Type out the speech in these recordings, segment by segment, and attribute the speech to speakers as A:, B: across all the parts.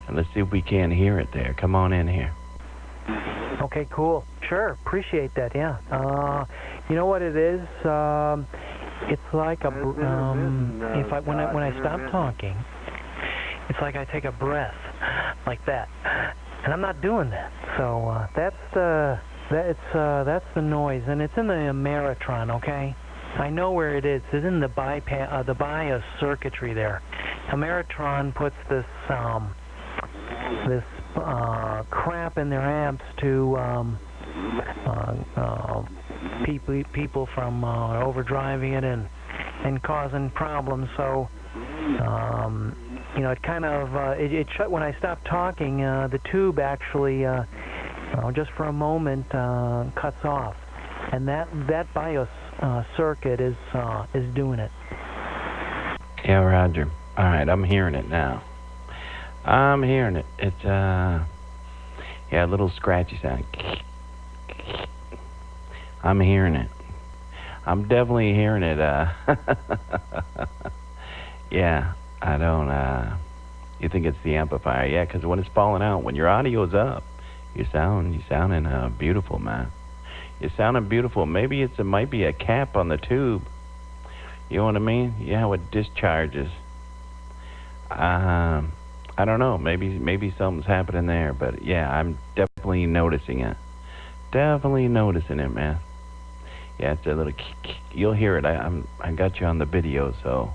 A: and let's see if we can hear it there. Come on in here.
B: Okay, cool. Sure, appreciate that. Yeah. You know what it is? It's like a if I when I stop talking, it's like I take a breath, like that, and I'm not doing that. So that's the noise, and it's in the Ameritron. Okay, I know where it is. It's in the BIOS circuitry there. Ameritron puts this crap in their amps to people from overdriving it and causing problems. So it kind of it shut when I stopped talking. The tube actually just for a moment cuts off, and that BIOS circuit is doing it.
A: Yeah, Roger. All right, I'm hearing it now. I'm hearing it. It's a little scratchy sound. I'm hearing it. I'm definitely hearing it. Yeah, I don't. You think it's the amplifier? Yeah, because when it's falling out, when your audio's up, you sounding beautiful, man. You're sounding beautiful. Maybe it might be a cap on the tube. You know what I mean? Yeah, how it discharges. I don't know. Maybe something's happening there, but yeah, I'm definitely noticing it. Definitely noticing it, man. Yeah, it's a little. You'll hear it. I got you on the video, so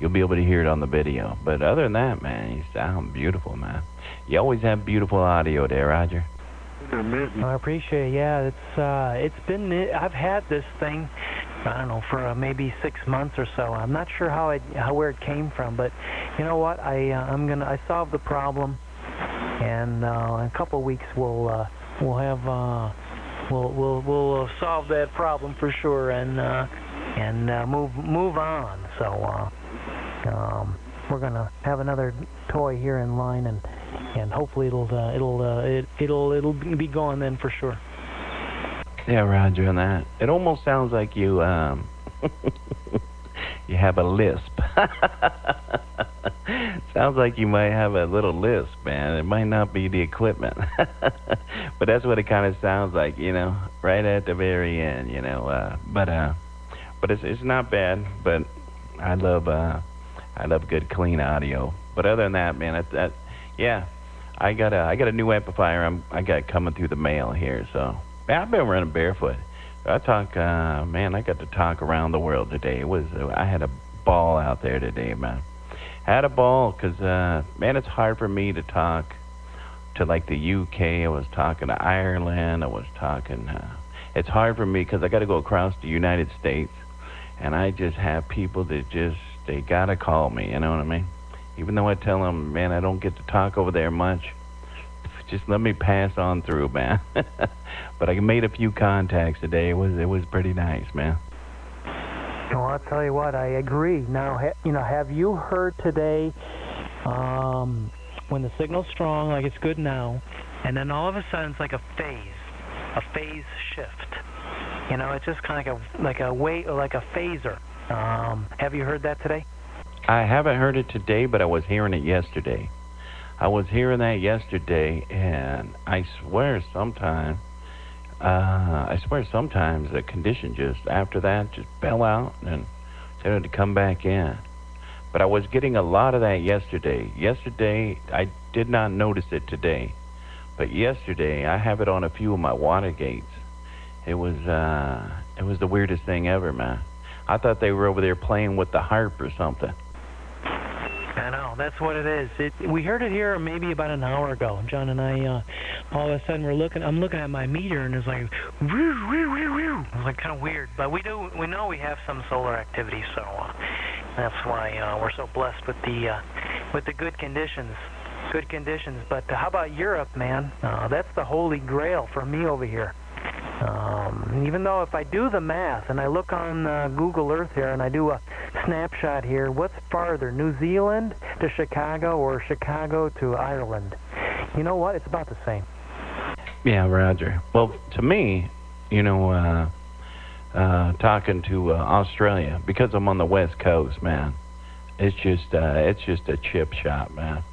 A: you'll be able to hear it on the video. But other than that, man, you sound beautiful, man. You always have beautiful audio there, Roger.
B: I appreciate it. Yeah, it's been. I've had this thing, I don't know, for maybe 6 months or so. I'm not sure where it came from, but you know what? I solved the problem, and in a couple of weeks we'll solve that problem for sure, and move on. So we're gonna have another toy here in line, and hopefully it'll be gone then for sure.
A: Yeah, Roger, on that. It almost sounds like you you have a lisp. Sounds like you might have a little lisp, man. It might not be the equipment, but that's what it kind of sounds like, right at the very end, But it's not bad. But I love good clean audio. But other than that, man, yeah, I got a new amplifier. I got coming through the mail here, so. Man, I've been running barefoot. I got to talk around the world today. I had a ball out there today, man. I had a ball because, man, it's hard for me to talk to like the UK. I was talking to Ireland. It's hard for me because I got to go across the United States, and I just have people that they got to call me, you know what I mean? Even though I tell them, man, I don't get to talk over there much. Just let me pass on through, man. But I made a few contacts today. It was pretty nice, man.
B: Well, I'll tell you what, I agree. Now, have you heard today when the signal's strong, like it's good now, and then all of a sudden it's like a phase shift. It's just kind of like a phaser. Have you heard that today?
A: I haven't heard it today, but I was hearing it yesterday. I was hearing that yesterday, and I swear sometimes the condition just after that just fell out and started to come back in. But I was getting a lot of that yesterday. Yesterday, I did not notice it today, but yesterday I have it on a few of my water gates. It was the weirdest thing ever, man. I thought they were over there playing with the harp or something.
B: I know, that's what it is. We heard it here maybe about an hour ago. John and I, all of a sudden I'm looking at my meter, and it's like, woo, woo, woo, woo. It's like kind of weird, but we know we have some solar activity, so that's why we're so blessed with the good conditions. Good conditions. But how about Europe, man? That's the holy grail for me over here. Even though if I do the math and I look on Google Earth here and I do a snapshot here, what's farther, New Zealand to Chicago or Chicago to Ireland? You know what? It's about the same.
A: Yeah, Roger. Well, to me, talking to Australia, because I'm on the West Coast, man, it's just a chip shop, man.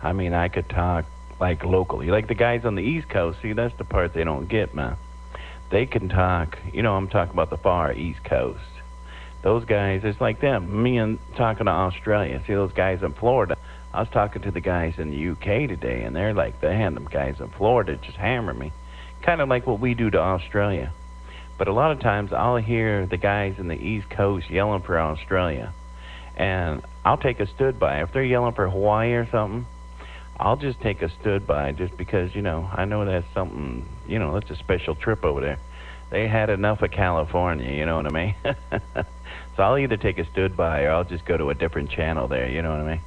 A: I mean, I could talk like locally. Like the guys on the East Coast, see, that's the part they don't get, man. They can talk, I'm talking about the far East Coast. Those guys, it's like them. Me and talking to Australia. See those guys in Florida. I was talking to the guys in the UK today, and they're like, them guys in Florida just hammer me. Kind of like what we do to Australia. But a lot of times I'll hear the guys in the East Coast yelling for Australia. And I'll take a stood by. If they're yelling for Hawaii or something, I'll just take a stood by just because, I know that's something, that's a special trip over there. They had enough of California, you know what I mean? So I'll either take a stood by or I'll just go to a different channel there, you know what I mean?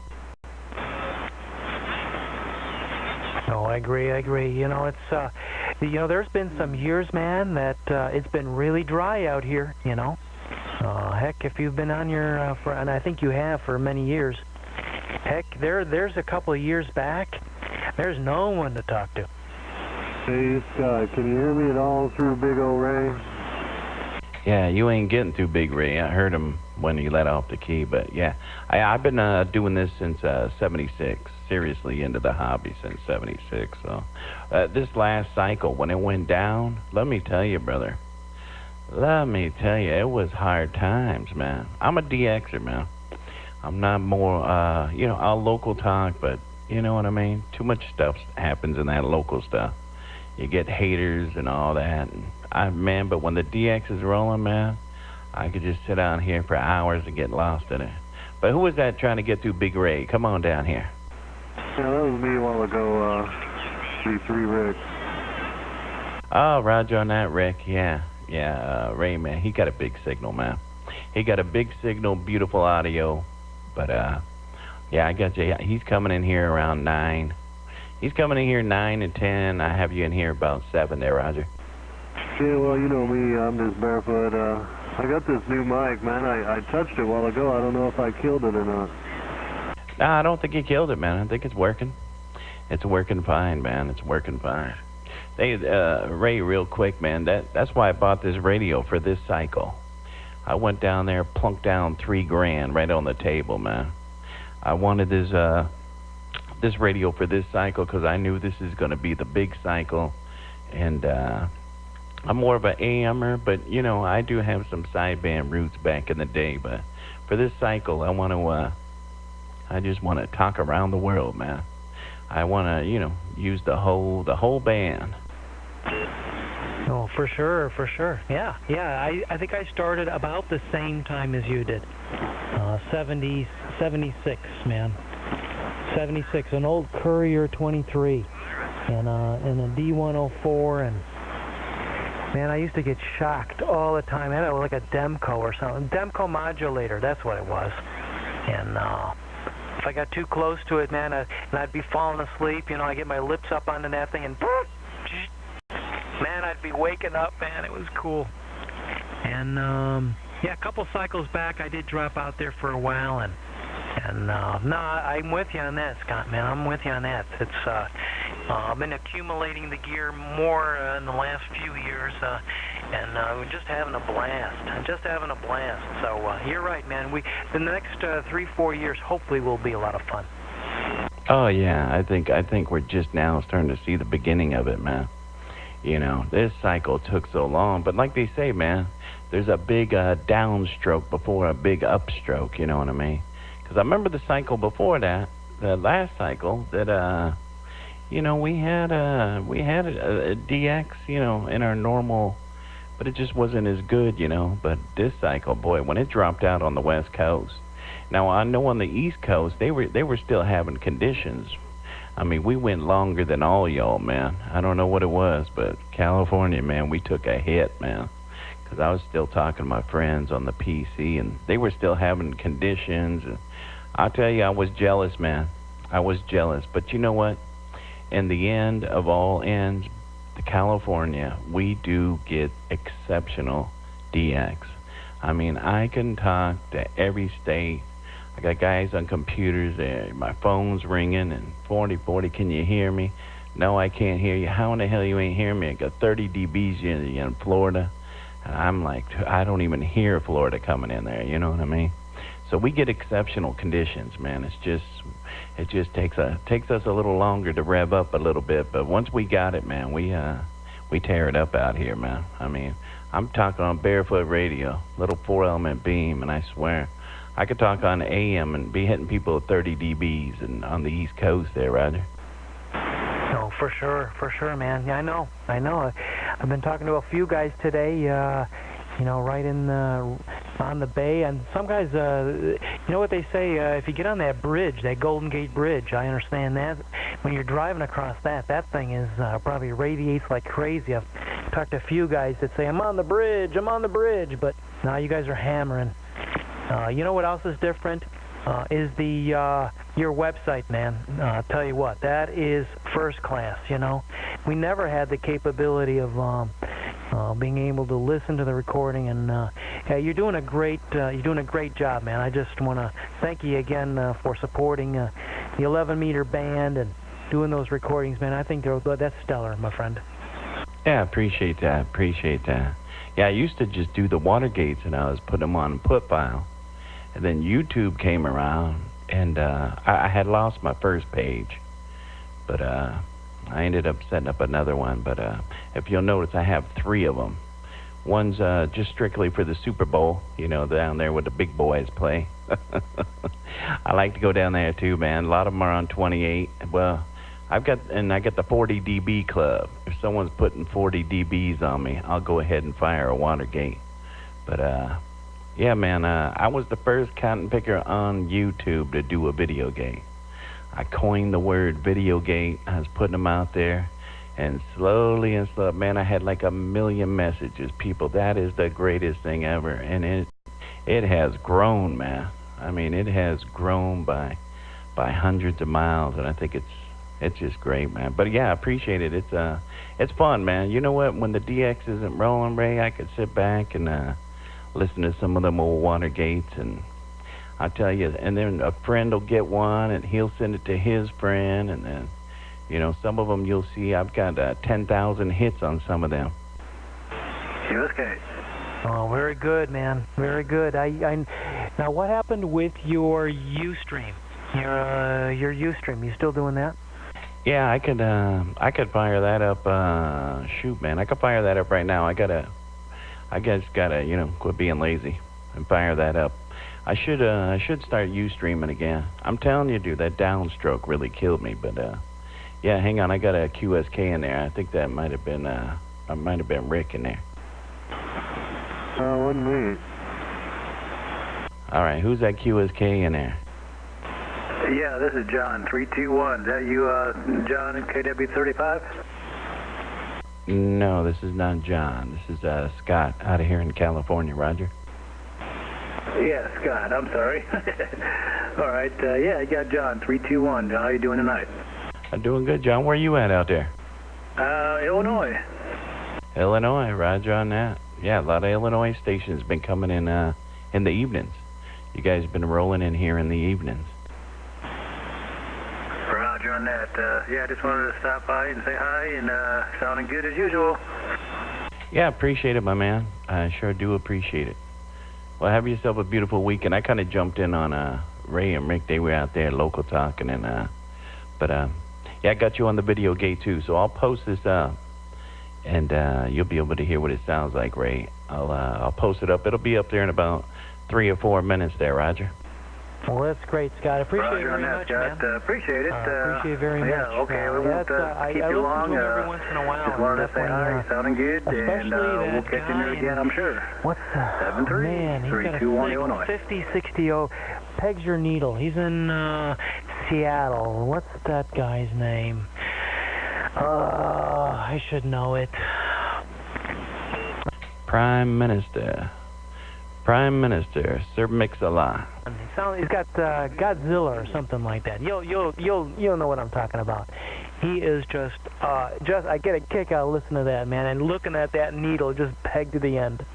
B: Oh, I agree. It's, there's been some years, man, that it's been really dry out here, Heck, if you've been on and I think you have for many years, heck, there's a couple of years back, there's no one to talk to.
C: Hey, Scott, can you hear me at all through Big O Ray?
A: Yeah, you ain't getting through Big Ray. I heard him when he let off the key, but yeah. I've been doing this since 76, seriously into the hobby since 76. So this last cycle, when it went down, let me tell you, brother, it was hard times, man. I'm a DXer, man. I'm not more, I'll local talk, but you know what I mean? Too much stuff happens in that local stuff. You get haters and all that. And but when the DX is rolling, man, I could just sit down here for hours and get lost in it. But who was that trying to get through Big Ray? Come on down here.
C: Yeah, that was me a while ago, C3 Rick.
A: Oh, Roger on that, Rick. Yeah, Ray, man, he got a big signal, man. He got a big signal, beautiful audio. But, yeah, I got you. He's coming in here around 9. He's coming in here 9 and 10. I have you in here about 7 there, Roger.
C: Yeah, well, you know me. I'm just barefoot. I got this new mic, man. I touched it a while ago. I don't know if I killed it or not.
A: Nah, I don't think you killed it, man. I think it's working. It's working fine, man. It's working fine. Hey, Ray, real quick, man. That's why I bought this radio for this cycle. I went down there, plunked down $3,000 right on the table, man. I wanted this radio for this cycle because I knew this is going to be the big cycle, and I'm more of an AMer, but I do have some sideband roots back in the day. But for this cycle, I just want to talk around the world, man. I want to use the whole band.
B: Oh, for sure. Yeah. I think I started about the same time as you did. 76, man. 76, an old Courier 23, and a D104, and man, I used to get shocked all the time. I had like a Demco or something, Demco modulator, that's what it was. And if I got too close to it, man, and I'd be falling asleep, I get my lips up onto that thing, and man, I'd be waking up, man. It was cool. And yeah, a couple cycles back, I did drop out there for a while, and no, I'm with you on that, Scott, man. I'm with you on that. It's I've been accumulating the gear more in the last few years, and we're just having a blast. So you're right, man. The next 3-4 years hopefully will be a lot of fun.
A: Oh yeah, I think we're just now starting to see the beginning of it, man. This cycle took so long, but like they say, man, there's a big downstroke before a big upstroke. You know what I mean? Because I remember the cycle before that, the last cycle, that we had a DX, in our normal, but it just wasn't as good, But this cycle, boy, when it dropped out on the West Coast. Now I know on the East Coast they were still having conditions. I mean, we went longer than all y'all, man. I don't know what it was, but California, man, we took a hit, man. Because I was still talking to my friends on the PC, and they were still having conditions. And I'll tell you, I was jealous, man. I was jealous. But you know what? In the end of all ends, the California, we do get exceptional DX. I mean, I can talk to every state. I got guys on computers there. My phone's ringing, and 40, can you hear me? No, I can't hear you. How in the hell you ain't hearing me? I got 30 dBs in Florida. And I'm like, I don't even hear Florida coming in there. You know what I mean? So we get exceptional conditions, man. It just takes us a little longer to rev up a little bit, but once we got it, man, we tear it up out here, man. I mean, I'm talking on barefoot radio, little 4-element beam, and I swear, I could talk on AM and be hitting people at 30 dBs and on the East Coast there, Roger.
B: No, for sure, man. Yeah, I know. I've been talking to a few guys today, right on the bay, and some guys, you know what they say, if you get on that bridge, that Golden Gate Bridge, I understand that, when you're driving across that thing is probably radiates like crazy. I've talked to a few guys that say, I'm on the bridge, but now you guys are hammering. You know what else is different? Is your website, man. I'll tell you what, that is first class, We never had the capability of being able to listen to the recording, and you're doing a great job, man. I just want to thank you again for supporting the 11-meter band and doing those recordings, man. I think that's stellar, my friend.
A: Yeah, appreciate that. Yeah, I used to just do the Watergates, and I was putting them on put file, and then YouTube came around, and I had lost my first page, but I ended up setting up another one. But if you'll notice, I have 3 of them. One's just strictly for the Super Bowl, down there where the big boys play. I like to go down there too, man. A lot of them are on 28. Well, I got the 40 dB club. If someone's putting 40 dBs on me, I'll go ahead and fire a Watergate. But yeah, man, I was the first cotton picker on YouTube to do a video gate. I coined the word video gate. I was putting them out there, and slowly, man, I had like 1 million messages. People, that is the greatest thing ever, and it has grown, man. I mean, it has grown by hundreds of miles, and I think it's just great, man. But yeah, I appreciate it. It's fun, man. You know what? When the DX isn't rolling, Ray, I could sit back and listen to some of them old Watergates, and I'll tell you, and then a friend will get one, and he'll send it to his friend, and then, some of them you'll see, I've got 10,000 hits on some of them.
C: Okay.
B: Oh, very good, man. Very good. Now, what happened with your Ustream? Your Ustream, you still doing that?
A: Yeah, I could fire that up. Shoot, man, I could fire that up right now. I just gotta, quit being lazy and fire that up. I should start Ustreaming again. I'm telling you, dude, that downstroke really killed me. But yeah, hang on, I got a QSK in there. I think that might have been Rick in there.
C: Wasn't me.
A: All right, who's that QSK in there?
C: Yeah, this is John, 321. Is that you, John, KW35?
A: No, this is not John. This is Scott out of here in California, Roger.
C: Yeah, Scott, I'm sorry. All right, yeah, you got John, 321. John, how you doing tonight?
A: I'm doing good, John. Where you at out there?
C: Illinois.
A: Illinois, Roger on that. Yeah, a lot of Illinois stations been coming in the evenings. You guys have been rolling in here in the evenings.
C: Roger on that. Yeah, I just wanted to stop by and say hi, and sounding good as usual.
A: Yeah, appreciate it, my man. I sure do appreciate it. Well, have yourself a beautiful weekend. I kind of jumped in on Ray and Rick. They were out there local talking, and but yeah, I got you on the video gate too. So I'll post this up, and you'll be able to hear what it sounds like, Ray. I'll post it up. It'll be up there in about 3 or 4 minutes there, Roger.
B: Well, that's great, Scott. I appreciate it very much,
C: Scott.
B: man.
C: Appreciate it.
B: Appreciate it very much.
C: Yeah, okay. We won't keep you long.
B: I listen to him every once in a while.
C: Just wanted to say hi. Sounding good, and we'll catch you again, I'm sure.
B: What's
C: 73
B: man? He's got a
C: 321 Illinois.
B: 5060 pegs your needle. He's in Seattle. What's that guy's name? I should know it.
A: Prime Minister, Sir Mix-a-Lot.
B: He's got Godzilla or something like that. You'll know what I'm talking about. He is just I get a kick out of listening to that, man, and looking at that needle just pegged to the end.